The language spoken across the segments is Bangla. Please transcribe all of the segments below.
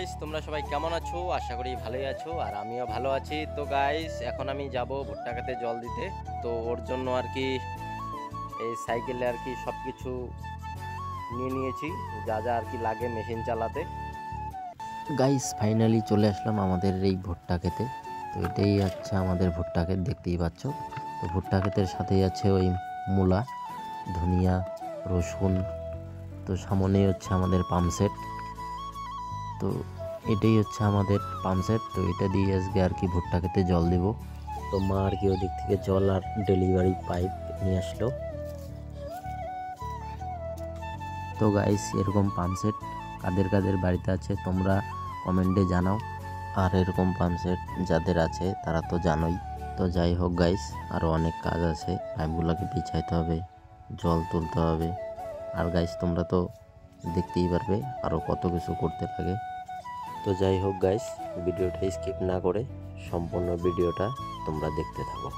গাইস, তোমরা সবাই কেমন আছো? আশা করি ভালোই আছো, আর আমিও ভালো আছি। তো গাইস, এখন আমি যাব ভুট্টা খেতে জল দিতে। তো ওর জন্য আর কি এই সাইকেলে আর কি সব কিছু নিয়ে নিয়েছি, যা যা আর কি লাগে মেশিন চালাতে। গাইস ফাইনালি চলে আসলাম আমাদের এই ভুট্টা খেতে। তো এটাই হচ্ছে আমাদের ভুট্টা ক্ষেত, দেখতেই পাচ্ছ। তো ভুট্টা ক্ষেতের সাথেই আছে ওই মূলা, ধনিয়া, রসুন। তো সামনেই হচ্ছে আমাদের পাম্পসেট। তো এটাই হচ্ছে আমাদের পাম্পসেট। তো এটা দিয়ে আজকে আর কি ভুট্টা খেতে জল দেব। তো মা আর কি ওই দিক থেকে জল আর ডেলিভারি পাইপ নিয়ে আসলো। তো গাইস, এরকম পাম্পসেট কাদের কাদের বাড়িতে আছে তোমরা কমেন্টে জানাও। আর এরকম পাম্পসেট যাদের আছে তারা তো জানোই। তো যাই হোক গাইস, আরও অনেক কাজ আছে। পাইপগুলোকে বিছাইতে হবে, জল তুলতে হবে। আর গাইস, তোমরা তো দেখতেই পারবে আরও কত কিছু করতে লাগে। তো যাই হোক গাইস, ভিডিওটা স্কিপ না করে সম্পূর্ণ ভিডিওটা তোমরা দেখতে থাকো।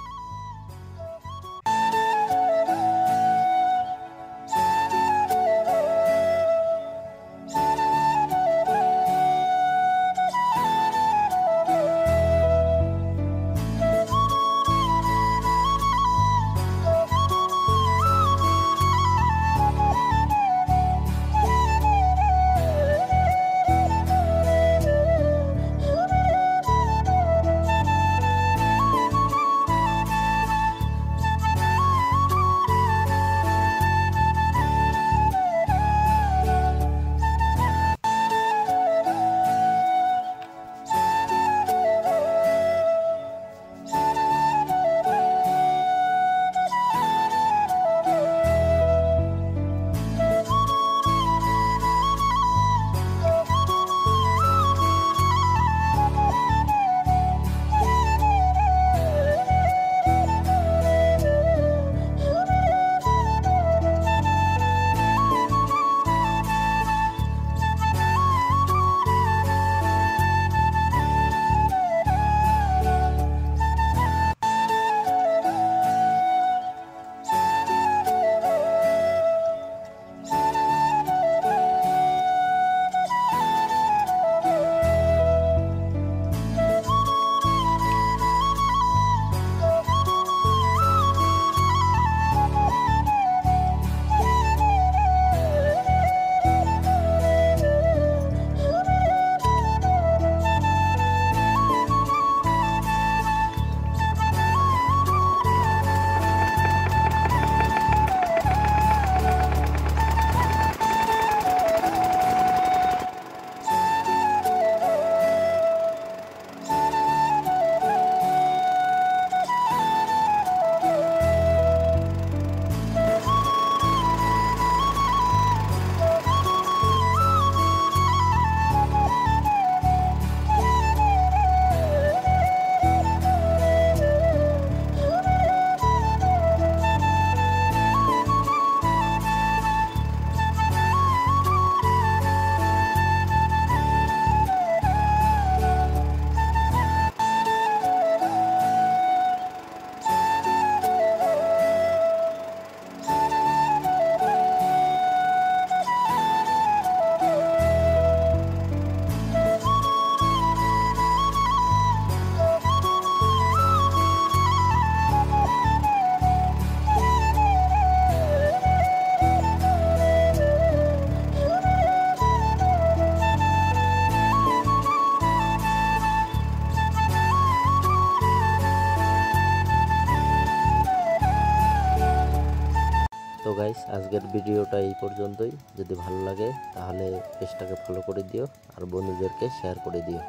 তো গাইস, আজকের ভিডিওটা এই পর্যন্তই। যদি ভালো লাগে তাহলে পেজটাকে ফলো করে দিও আর বন্ধুদেরকে শেয়ার করে দিও।